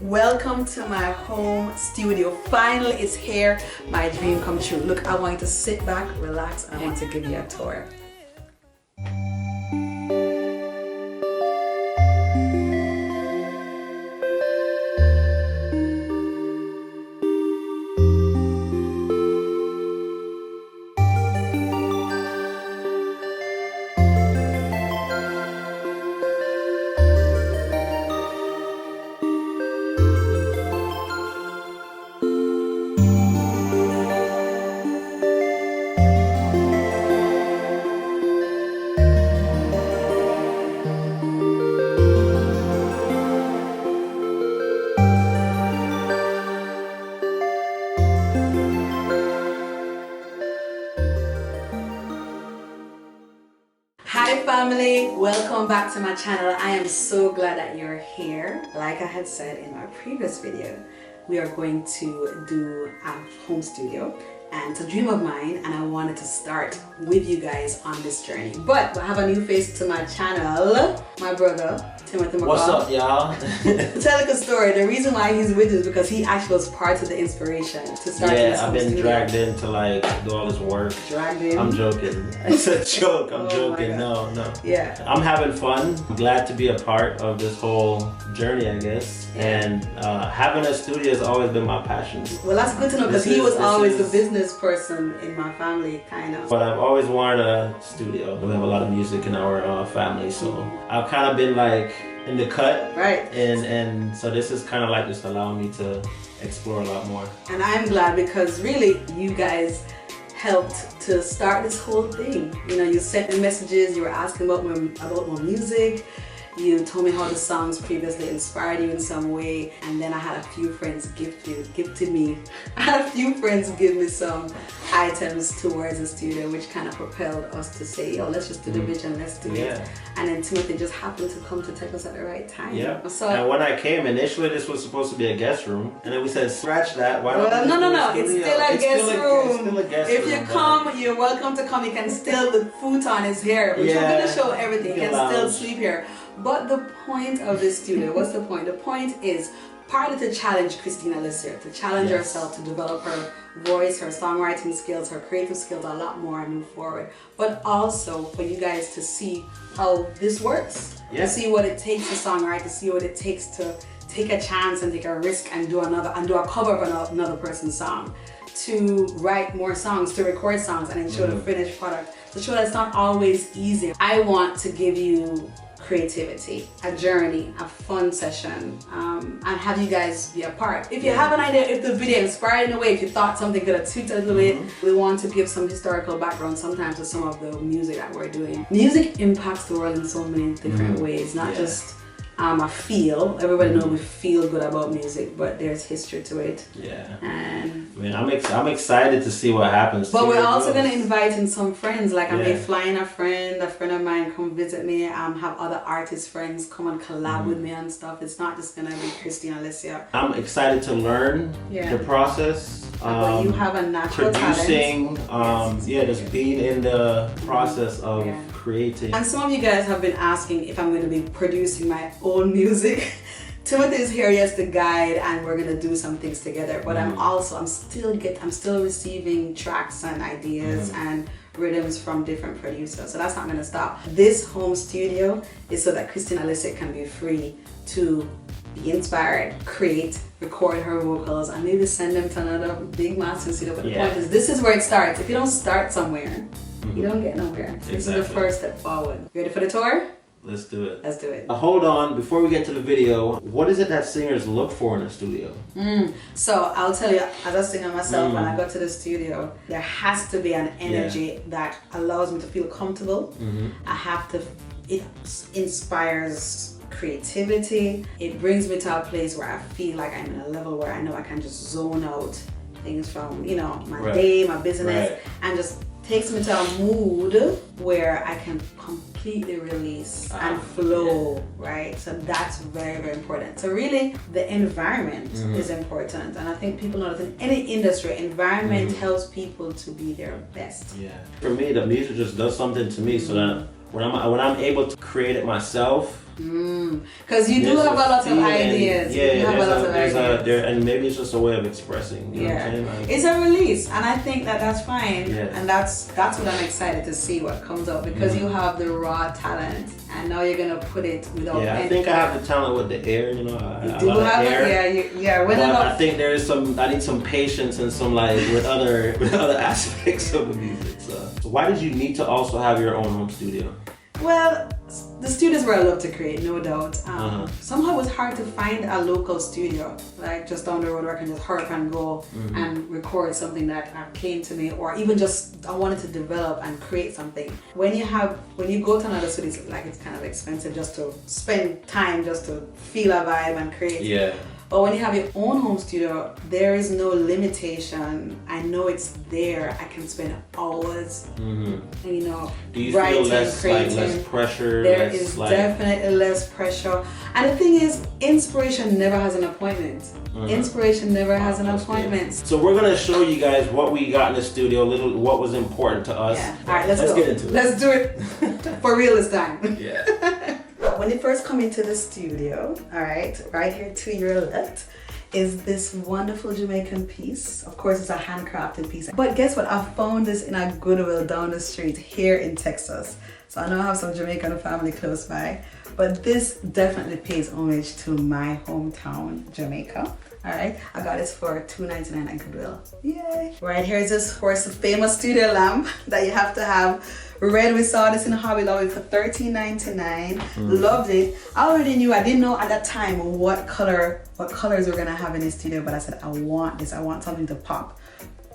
Welcome to my home studio. Finally, it's here. My dream come true. Look, I want you to sit back, relax, and I want to give you a tour. Hi family, welcome back to my channel. I am so glad that you're here. Like I had said in my previous video, we are going to do a home studio, and it's a dream of mine, and I wanted to start with you guys on this journey. But I have a new face to my channel, my brother Tim McCaw. What's up, y'all? Tell a story. The reason why he's with us is because he actually was part of the inspiration to start this I've home been studio. dragged in to like do all this work. Dragged in? I'm joking. It's a joke. I'm joking. No. Yeah. I'm having fun. I'm glad to be a part of this whole journey, I guess. Yeah. And having a studio has always been my passion. Well, that's good to know because he was always the business person in my family, kind of. But I've always wanted a studio. We have a lot of music in our family, so I've kind of been like in the cut. Right. And so this is kind of like just allowing me to explore a lot more. And I'm glad because really you guys helped to start this whole thing. You know, you sent me messages, you were asking about more music. You told me how the songs previously inspired you in some way, and then I had a few friends gifted me. I had a few friends give me some items towards the studio, which kind of propelled us to say, yo, let's just do the vision, let's do it. And then Timothy just happened to come to take us at the right time. Yeah. So, and when I came, initially this was supposed to be a guest room, and then we said, scratch that. Why don't no, it's still a guest room. It's still a guest if room, you come, you're welcome to come. You can still, the futon is here, but you're going to show everything. You can still sleep here. But the point of this studio, what's the point? The point is partly to challenge Kristine Alicia, to challenge herself to develop her voice, her songwriting skills, her creative skills a lot more and move forward. But also for you guys to see how this works, to see what it takes to songwrite, to see what it takes to take a chance and take a risk and do a cover of another person's song, to write more songs, to record songs and then show the finished product, to show that it's not always easy. I want to give you creativity, a journey, a fun session, and have you guys be a part. If you have an idea, if the video inspired in a way, if you thought something could have tweaked a little bit, we want to give some historical background sometimes to some of the music that we're doing. Music impacts the world in so many different ways, not just a feel. Everybody knows we feel good about music, but there's history to it. Yeah. And I mean, I'm excited to see what happens. But we're also gonna invite in some friends. Like I may fly in a friend of mine come visit me. Have other artist friends come and collab with me and stuff. It's not just gonna be Kristine Alicia. I'm excited to learn the process. But you have a natural producing, talent. just being in the process of creating. And some of you guys have been asking if I'm going to be producing my own music. Timothy is here, yes, the guide, and we're gonna do some things together. But I'm still receiving tracks and ideas and rhythms from different producers. So that's not gonna stop. This home studio is so that Kristine Alicia can be free to be inspired, create, record her vocals, and maybe send them to another big master studio. But the point is, this is where it starts. If you don't start somewhere, you don't get nowhere. This is the first step forward. You ready for the tour? Let's do it. Let's do it. Hold on, before we get to the video, what is it that singers look for in a studio? So I'll tell you, as a singer myself, when I go to the studio, there has to be an energy that allows me to feel comfortable. It inspires creativity. It brings me to a place where I feel like I'm in a level where I know I can just zone out things from, my day, my business, and just takes me to a mood where I can completely release and flow, right? So that's very, very important. So really, the environment is important. And I think people know that in any industry, environment helps people to be their best. For me, the music just does something to me so that when I'm able to create it myself, Because you do have a lot of ideas. Yeah, you have a lot of ideas. And maybe it's just a way of expressing. You know what I'm saying? Like, it's a release, and I think that's fine. Yeah. And that's what I'm excited to see what comes out, because you have the raw talent, and now you're gonna put it without. Yeah, I think I have the talent with the air. You know, you do have it. Yeah. But I think there is I need some patience and some with other aspects of the music. So why did you need to also have your own home studio? Well, the studios where I love to create, no doubt. Somehow it was hard to find a local studio, like just down the road where I can just hurry up and go and record something that came to me, or even just I wanted to develop and create something. When you go to another studio, it's kind of expensive just to spend time just to feel a vibe and create. Yeah. But when you have your own home studio, there is no limitation. I know it's there. I can spend hours, and, do you writing, feel less pressure? There is definitely less pressure. And the thing is, inspiration never has an appointment. Inspiration never has an appointment. So we're gonna show you guys what we got in the studio, what was important to us. Yeah. All right, let's get into it. Let's do it for real this time. Yeah. When you first come into the studio, all right here to your left is this wonderful Jamaican piece. Of course, it's a handcrafted piece. But guess what? I found this in a Goodwill down the street here in Texas. So I know I have some Jamaican family close by, but this definitely pays homage to my hometown, Jamaica. All right, I got this for $2.99 at Goodwill. Yay! Right here is this, of course, the famous studio lamp that you have to have. Red, we saw this in Hobby Lobby for $13.99. Loved it. I already knew, I didn't know at that time what colors we're gonna have in the studio, but I said, I want this. I want something to pop.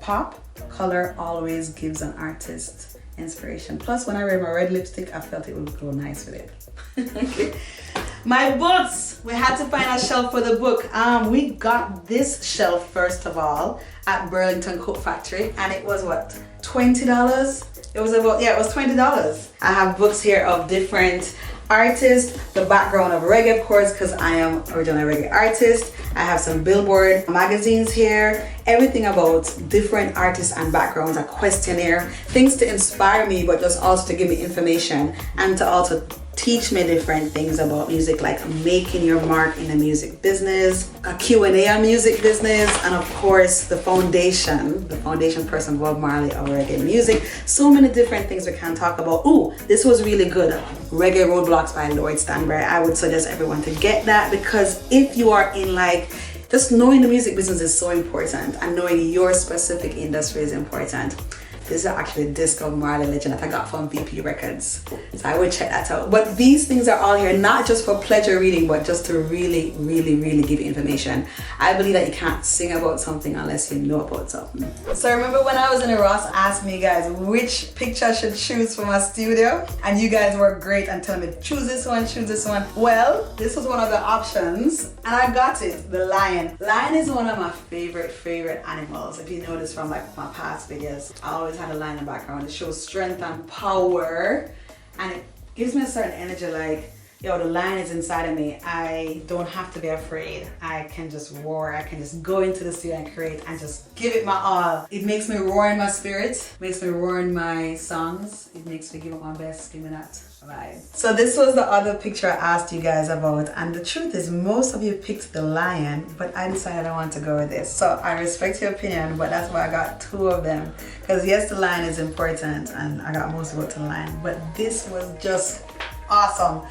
Pop, color always gives an artist inspiration. Plus, when I wear my red lipstick, I felt it would go nice with it. Okay. My books. We had to find a shelf for the book. We got this shelf first of all at Burlington Coat Factory, and it was what, $20? It was $20. I have books here of different artists, the background of reggae, of course, because I am originally a reggae artist. I have some Billboard magazines here, everything about different artists and backgrounds, a questionnaire, things to inspire me, but just also to give me information and to also teach me different things about music, like making your mark in the music business, a Q&A on music business, and of course the foundation person, Bob Marley, of reggae music. So many different things we can talk about. Ooh, this was really good. Reggae Roadblocks by Lloyd Stanbury. I would suggest everyone to get that, because if you are in just knowing the music business is so important, and knowing your specific industry is important. This is actually a disc of Marley Legend that I got from VP Records. So I would check that out. But these things are all here, not just for pleasure reading, but just to really, really, really give you information. I believe that you can't sing about something unless you know about something. So remember when I was in Ross asked me guys which picture I should choose for my studio? And you guys were great and telling me, choose this one, choose this one. Well, this was one of the options and I got it, the lion. Lion is one of my favorite animals. If you notice from my past videos, I always had a lion in the background. It shows strength and power, and it gives me a certain energy like, yo, the lion is inside of me. I don't have to be afraid. I can just roar. I can just go into the studio and create and just give it my all. It makes me roar in my spirit, makes me roar in my songs. It makes me give it my best, give me that vibe. So this was the other picture I asked you guys about, and the truth is most of you picked the lion, but I decided I want to go with this. So I respect your opinion, but that's why I got two of them. Because yes, the lion is important and I got most votes to the lion, but this was just awesome.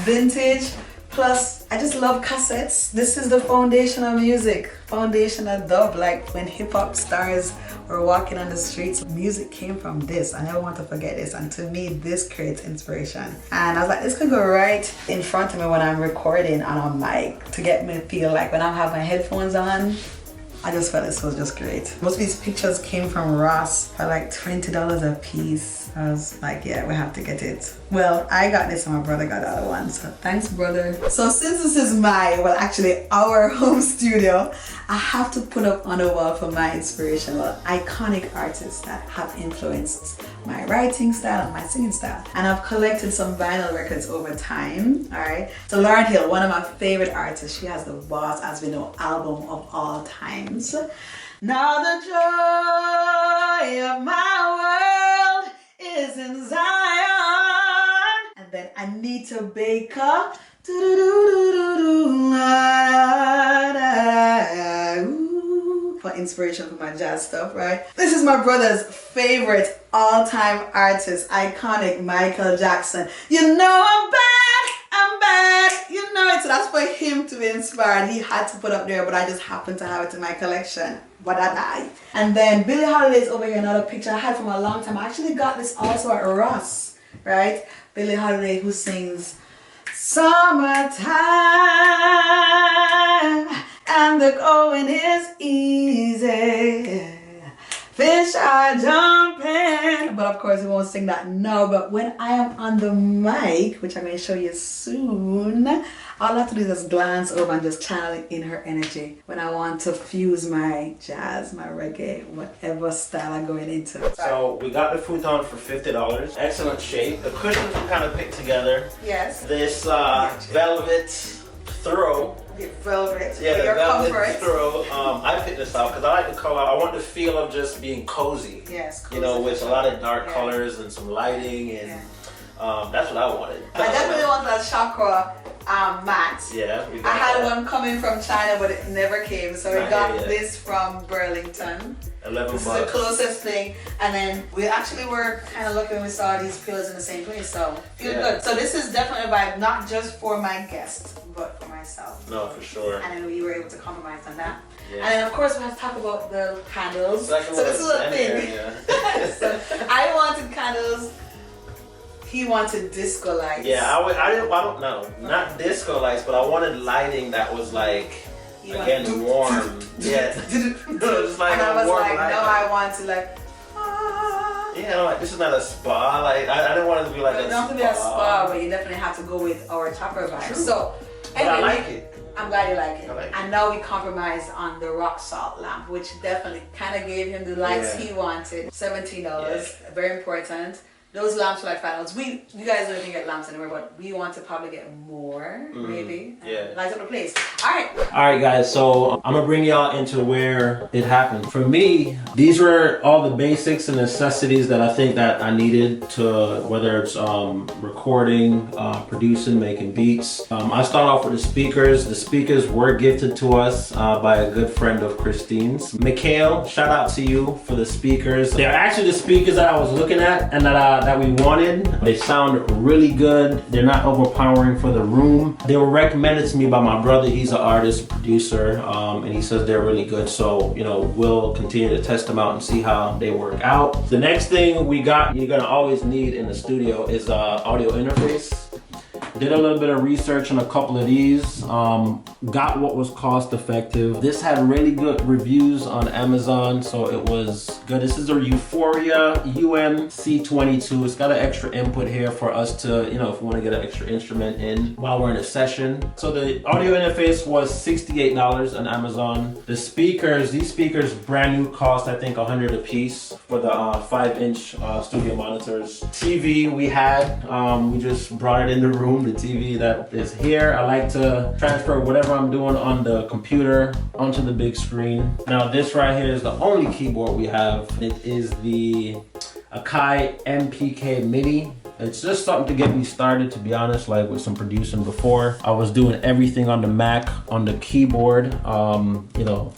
Vintage, plus I just love cassettes. This is the foundation of music, foundation of dub. Like when hip-hop stars were walking on the streets, music came from this. I never want to forget this, and to me this creates inspiration. And I was like, this could go right in front of me when I'm recording on a mic to get me feel like when I have my headphones on. I just felt this was just great. Most of these pictures came from Ross for like $20 a piece. I was like, yeah, we have to get it. Well, I got this and my brother got the other one, so thanks, brother. So since this is our home studio, I have to put up on the wall for my inspirational, iconic artists that have influenced my writing style and my singing style. And I've collected some vinyl records over time, all right? So Lauryn Hill, one of my favorite artists, she has the Boss, as we know, album of all times. Now the joy of my world is in Zion. And then Anita Baker, For inspiration for my jazz stuff, right? This is my brother's favorite all-time artist, iconic Michael Jackson. You know I'm bad, you know it. So that's for him to be inspired. He had to put up there, but I just happen to have it in my collection. But I. And then Billie Holiday's over here, another picture I had from a long time. I actually got this also at Ross, right? Billie Holiday, who sings Summertime and the going is easy. Fish are jumping. But of course we won't sing that now. But when I am on the mic, which I'm going to show you soon, all I have to do is just glance over and just channel in her energy when I want to fuse my jazz, my reggae, whatever style I'm going into. So we got the futon for $50. Excellent shape. The cushions we kind of picked together. Yes. This velvet throw. Velvet. Yeah, the velvet comfort. throw. I picked this out because I like the color. I want the feel of just being cozy. Yes. Cozy, you know, with a lot of dark yeah. colors and some lighting, and that's what I wanted. I definitely want that chakra mat. Yeah. We got I had that. one coming from China, but it never came. So we got this from Burlington. $11. This is the closest thing. And then we actually were kind of lucky when we saw these pillows in the same place. So feel good. So this is definitely a vibe, not just for my guests, but for myself. No, for sure. And then we were able to compromise on that. Yeah. And then of course we have to talk about the candles. So this is a thing. So I wanted candles. He wanted disco lights. Yeah, I don't know. Not disco lights, but I wanted lighting that was like, again, warm. Yeah. Just like and I was warm like, light. no, I want to like, yeah, no, like, this is not a spa. Like, I didn't want it to be like a spa. It doesn't have to be a spa, but you definitely have to go with our chakra vibe. True. So, but I like it. I'm glad you like it. I like it. And now we compromised on the rock salt lamp, which definitely kind of gave him the lights he wanted. $17, very important. Those lamps were like $5. You guys don't even get lamps anymore, but we want to probably get more, maybe. Yeah. Light up the place. Alright. Alright guys, so I'm gonna bring y'all into where it happened. For me, these were all the basics and necessities that I think that I needed to, whether it's recording, producing, making beats. I start off with the speakers. The speakers were gifted to us by a good friend of Kristine's. McCaw, shout out to you for the speakers. They're actually the speakers that I was looking at and that we wanted. They sound really good. They're not overpowering for the room. They were recommended to me by my brother. He's an artist, producer, and he says they're really good. So, you know, we'll continue to test them out and see how they work out. The next thing we got, you're gonna always need in the studio is audio interface. Did a little bit of research on a couple of these, got what was cost effective. This had really good reviews on Amazon, so it was good. This is a Euphoria UM-C22. It's got an extra input here for us to, you know, if we want to get an extra instrument in while we're in a session. So the audio interface was $68 on Amazon. The speakers, these speakers brand new cost, I think, $100 a piece for the 5-inch studio monitors. TV we had, we just brought it in the room. The TV that is here. I like to transfer whatever I'm doing on the computer onto the big screen. Now this right here is the only keyboard we have. It is the Akai MPK Mini. It's just something to get me started, to be honest, like with some producing before. I was doing everything on the Mac, on the keyboard, you know,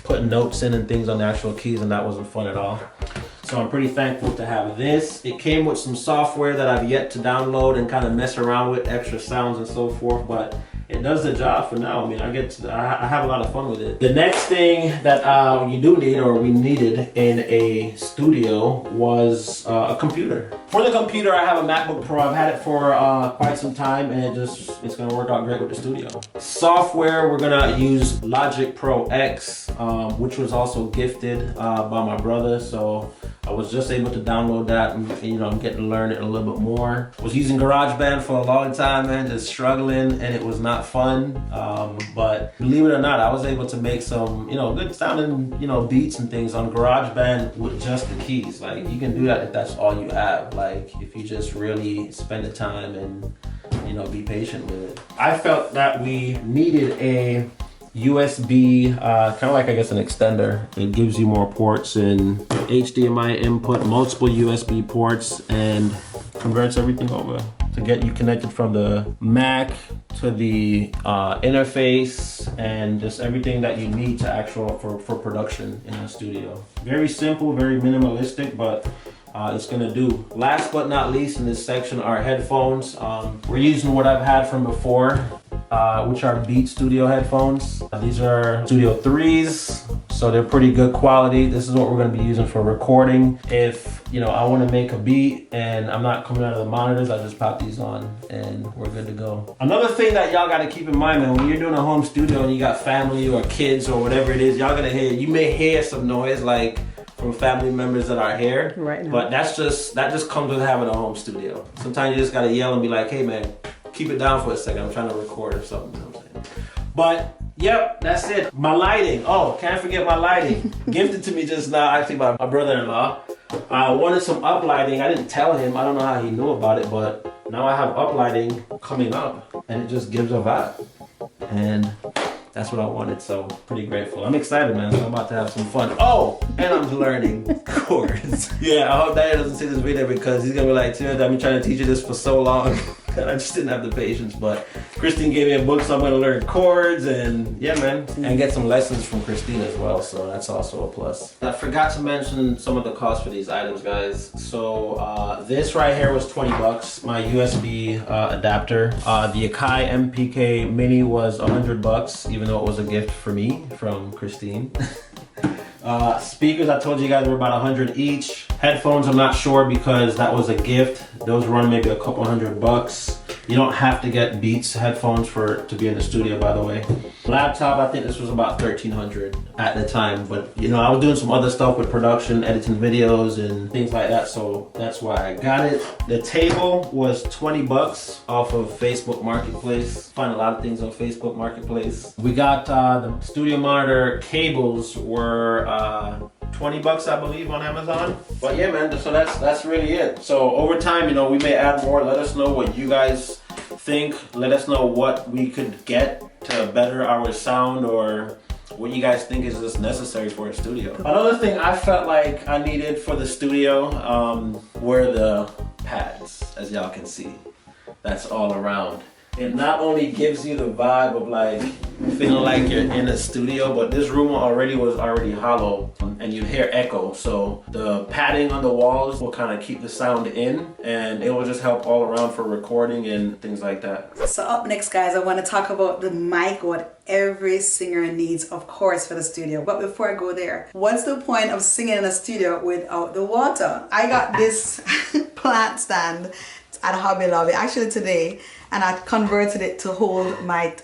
putting notes in and things on the actual keys, and that wasn't fun at all. So I'm pretty thankful to have this. It came with some software that I've yet to download and kind of mess around with, extra sounds and so forth, but it does the job for now. I mean, I have a lot of fun with it. The next thing that you do need, or we needed in a studio, was a computer. For the computer, I have a MacBook Pro. I've had it for quite some time, and it's gonna work out great with the studio. Software, we're gonna use Logic Pro X, which was also gifted by my brother. So I was just able to download that, and you know, I'm getting to learn it a little bit more. Was using GarageBand for a long time, man, just struggling, and it was not fun. But believe it or not, I was able to make some, you know, good sounding, you know, beats and things on GarageBand with just the keys. Like, you can do that if that's all you have. Like, if you just really spend the time and, you know, be patient with it. I felt that we needed a USB, kind of like, I guess, an extender. It gives you more ports and HDMI input, multiple USB ports, and converts everything over to get you connected from the Mac to the interface and just everything that you need to for production in the studio. Very simple, very minimalistic, but it's gonna do. Last but not least in this section are headphones. We're using what I've had from before, which are Beat Studio headphones. These are Studio 3s, so they're pretty good quality. This is what we're gonna be using for recording. If I wanna make a beat and I'm not coming out of the monitors, I just pop these on and we're good to go. Another thing that y'all gotta keep in mind, man, when you're doing a home studio and you got family or kids or whatever it is, you may hear some noise like from family members that are here, right now. But that just comes with having a home studio. Sometimes you just gotta yell and be like, hey man, keep it down for a second, I'm trying to record or something, you know what I'm saying? But yep, that's it. My lighting, can't forget my lighting. Gifted to me just now, actually by my brother-in-law. I wanted some uplighting. I didn't tell him, I don't know how he knew about it, but now I have uplighting coming up and it just gives a vibe. And that's what I wanted, so pretty grateful. I'm excited, man, so I'm about to have some fun. Oh, and I'm learning chords. Yeah, I hope Dad doesn't see this video because he's gonna be like, Tim, I've been trying to teach you this for so long. And I just didn't have the patience, but Kristine gave me a book, so I'm gonna learn chords and yeah, man, and get some lessons from Kristine as well, so that's also a plus. I forgot to mention some of the costs for these items, guys. So this right here was 20 bucks, my USB adapter. The Akai MPK Mini was 100 bucks, even though it was a gift for me from Kristine. Speakers, I told you guys were about 100 each. Headphones, I'm not sure because that was a gift. Those run maybe a couple $100. You don't have to get Beats headphones to be in the studio, by the way. Laptop, I think this was about $1,300 at the time, but I was doing some other stuff with production, editing videos and things like that, so that's why I got it. The table was 20 bucks off of Facebook Marketplace. Find a lot of things on Facebook Marketplace. We got the studio monitor cables were 20 bucks, I believe, on Amazon. But yeah, man, so that's really it. So over time, we may add more. Let us know what you guys think. Let us know what we could get to better our sound or what you guys think is just necessary for a studio. Another thing I felt like I needed for the studio were the pads, as y'all can see. That's all around. It not only gives you the vibe of like feeling like you're in a studio, but this room was already hollow and you hear echo. So the padding on the walls will kind of keep the sound in and it will just help all around for recording and things like that. So up next, guys, I want to talk about the mic, what every singer needs, of course, for the studio. But before I go there, what's the point of singing in a studio without the water? I got this plant stand at Hobby Lobby actually today, and I converted it to hold my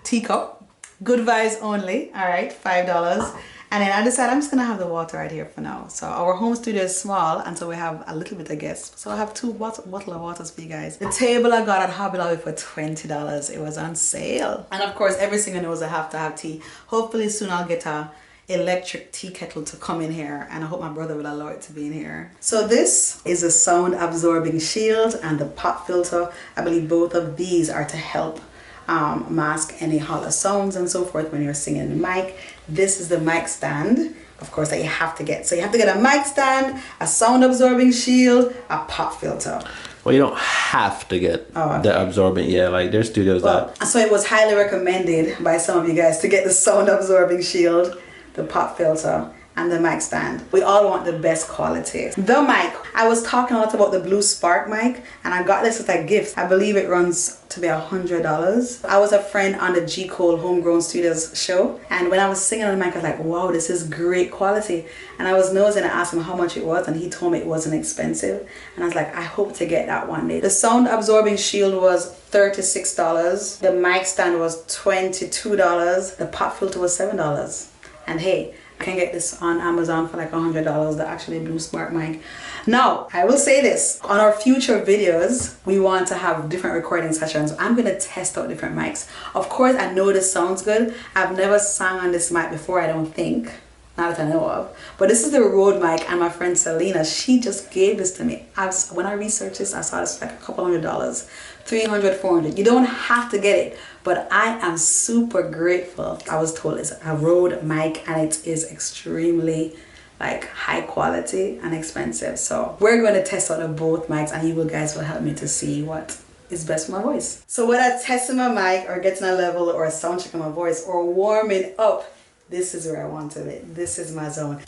teacup. Good vibes only, all right, $5. And then I decided I'm just gonna have the water right here for now. So our home studio is small, and so we have a little bit of guests. So I have two bottle of waters for you guys. The table I got at Hobby Lobby for $20. It was on sale. And of course, every singer knows I have to have tea. Hopefully soon I'll get a electric tea kettle to come in here, and I hope my brother will allow it to be in here. So this is a sound absorbing shield and the pop filter. I believe both of these are to help mask any hollow sounds and so forth when you're singing in the mic. This is the mic stand, of course, that you have to get. So you have to get a mic stand, a sound absorbing shield, a pop filter. Well, you don't have to get the absorbent, like there's studios that. So it was highly recommended by some of you guys to get the sound absorbing shield, the pop filter, and the mic stand. We all want the best quality. The mic, I was talking a lot about the Blue Spark mic, and I got this as a gift. I believe it runs to be $100. I was a friend on the G. Cole Homegrown Studios show, and when I was singing on the mic, I was like, wow, this is great quality. And I was nosing and asked him how much it was, and he told me it wasn't expensive. And I was like, I hope to get that one day. The sound absorbing shield was $36. The mic stand was $22. The pop filter was $7. And hey, you can get this on Amazon for like $100, the actually Blue Spark mic. Now, I will say this, on our future videos, we want to have different recording sessions. I'm gonna test out different mics. Of course, I know this sounds good. I've never sung on this mic before, I don't think. Not that I know of. But this is the Rode mic, and my friend Selena, she just gave this to me. When I researched this, I saw this like a couple $100. $300, $400. You don't have to get it, but I am super grateful. I was told it's a Rode mic and it is extremely like high quality and expensive. So we're going to test out both mics, and you guys will help me to see what is best for my voice. So whether testing my mic or getting a level or a sound check on my voice or warming up, this is where I want to be. This is my zone.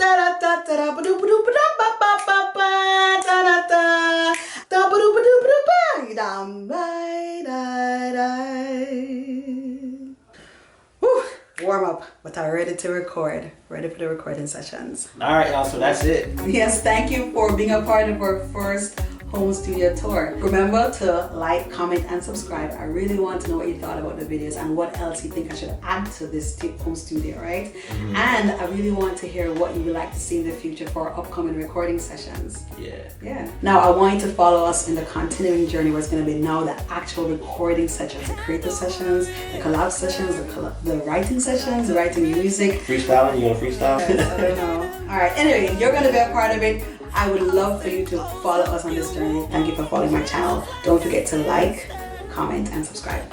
Whew. Warm up, but I'm ready to record. Ready for the recording sessions. All right, y'all, so that's it. Yes, thank you for being a part of our first home studio tour. Remember to like, comment, and subscribe. I really want to know what you thought about the videos and what else you think I should add to this home studio, right? Mm-hmm. And I really want to hear what you would like to see in the future for our upcoming recording sessions. Yeah. Now I want you to follow us in the continuing journey where it's going to be now the actual recording sessions, the creative sessions, the collab sessions, the writing sessions, writing music. Freestyling? You gonna freestyle? Yes, I don't know. Alright, anyway, you're going to be a part of it. I would love for you to follow us on this journey. Thank you for following my channel. Don't forget to like, comment, and subscribe.